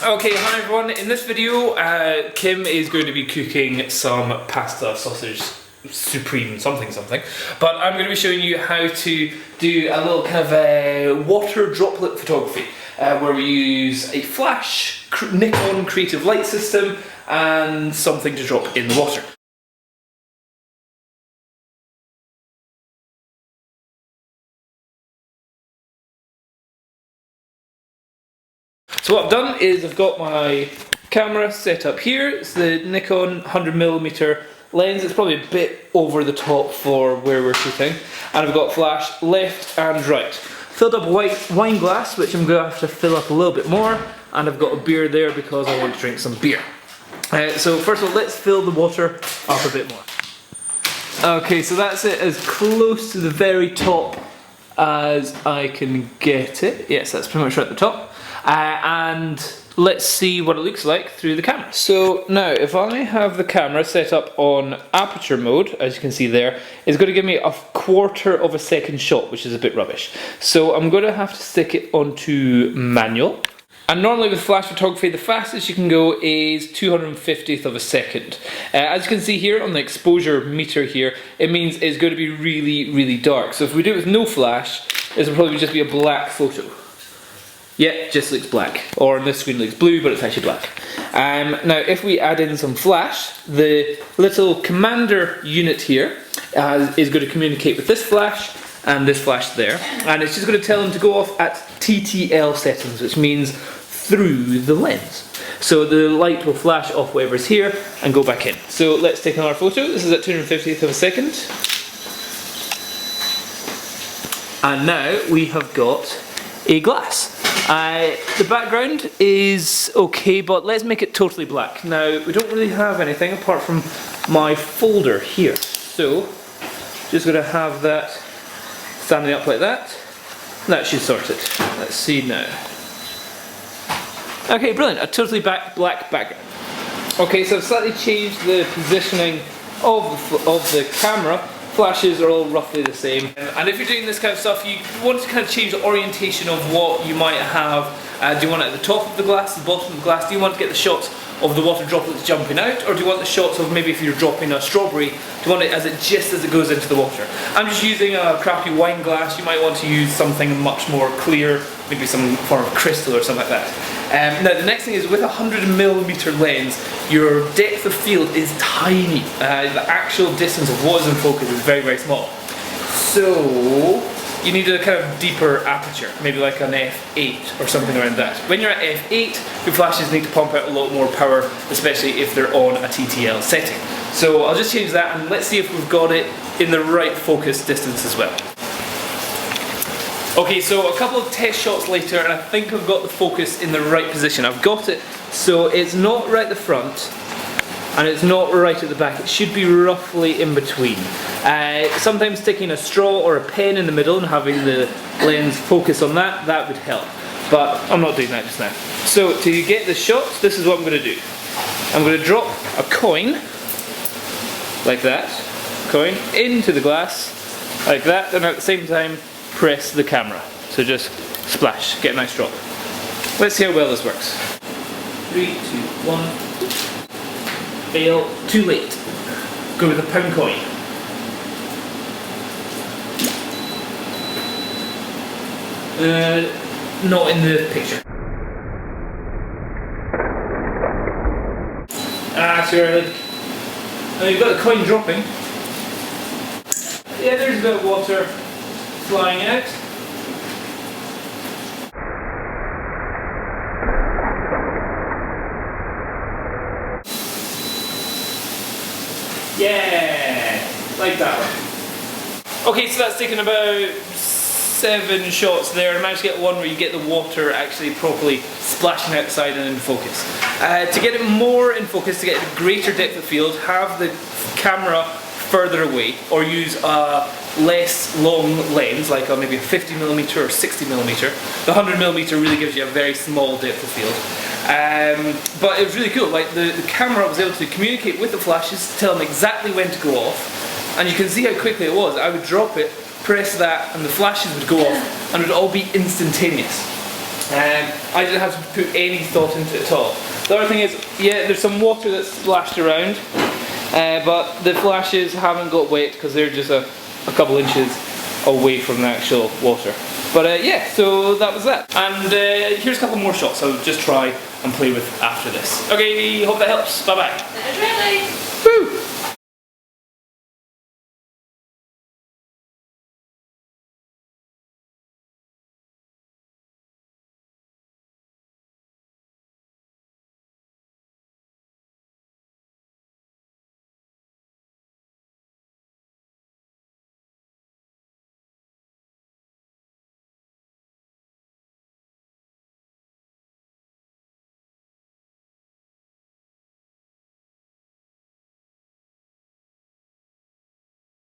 Okay, hi everyone. In this video, Kim is going to be cooking some pasta sausage supreme something. But I'm going to be showing you how to do a little kind of a water droplet photography, where we use a flash, Nikon creative light system, and something to drop in the water. So what I've done is I've got my camera set up here. It's the Nikon 100mm lens. It's probably a bit over the top for where we're shooting. And I've got flash left and right. Filled up a white wine glass, which I'm going to have to fill up a little bit more. And I've got a beer there because I want to drink some beer. So first of all, let's fill the water up a bit more. Okay, so that's it, as close to the very top as I can get it. Yes, that's pretty much right at the top. And let's see what it looks like through the camera. So now, if I have the camera set up on aperture mode, as you can see there, it's going to give me a 1/4 of a second shot, which is a bit rubbish. So I'm going to have to stick it onto manual. And normally with flash photography, the fastest you can go is 2/50th of a second. As you can see here on the exposure meter here, it means it's going to be really, really dark. So if we do it with no flash, this will probably just be a black photo. Yeah, it just looks black. Or on this screen it looks blue, but it's actually black. Now, if we add in some flash, the little commander unit here is going to communicate with this flash and this flash there. And it's just going to tell them to go off at TTL settings, which means through the lens. So the light will flash off whatever's here and go back in. So let's take another photo. This is at 250th of a second. And now we have got a glass. The background is okay, but let's make it totally black. Now, we don't really have anything apart from my folder here. So, just going to have that standing up like that. That should sort it. Let's see now. Okay, brilliant. A totally black background. Okay, so I've slightly changed the positioning of the camera. Flashes are all roughly the same. And if you're doing this kind of stuff, you want to kind of change the orientation of what you might have. Do you want it at the top of the glass, the bottom of the glass? Do you want to get the shots of the water droplets jumping out? Or do you want the shots of maybe if you're dropping a strawberry, do you want it just as it goes into the water? I'm just using a crappy wine glass. You might want to use something much more clear, maybe some form of crystal or something like that. Now the next thing is, with a 100mm lens, your depth of field is tiny. The actual distance of what is in focus is very, very small. So you need a kind of deeper aperture, maybe like an f8 or something around that. When you're at f8, your flashes need to pump out a lot more power, especially if they're on a TTL setting. So I'll just change that and let's see if we've got it in the right focus distance as well. Okay, so a couple of test shots later, and I think I've got the focus in the right position. I've got it so it's not right at the front and it's not right at the back. It should be roughly in between. Sometimes sticking a straw or a pen in the middle and having the lens focus on that would help. But I'm not doing that just now. So to get the shot, this is what I'm going to do. I'm going to drop a coin, like that, coin, into the glass, like that, and at the same time press the camera. So just splash, get a nice drop. Let's see how well this works. 3, 2, 1. Fail, too late. Go with a pound coin. Not in the picture. Too early. Now you've got the coin dropping. Yeah, there's a bit of water flying out. Yeah, like that one. Okay, so that's taken about 7 shots there. I managed to get one where you get the water actually properly splashing outside and in focus. To get it more in focus, to get a greater depth of field, have the camera further away, or use a less long lens, like maybe a 50mm or 60mm. The 100mm really gives you a very small depth of field. But it was really cool. Like the camera was able to communicate with the flashes, tell them exactly when to go off, and you can see how quickly it was. I would drop it, press that, and the flashes would go off, and it would all be instantaneous. I didn't have to put any thought into it at all. The other thing is, yeah, there's some water that's splashed around, but the flashes haven't got wet because they're just a couple inches away from the actual water. But yeah, so that was that. And here's a couple more shots I'll just try and play with after this. Okay, hope that helps. Bye bye.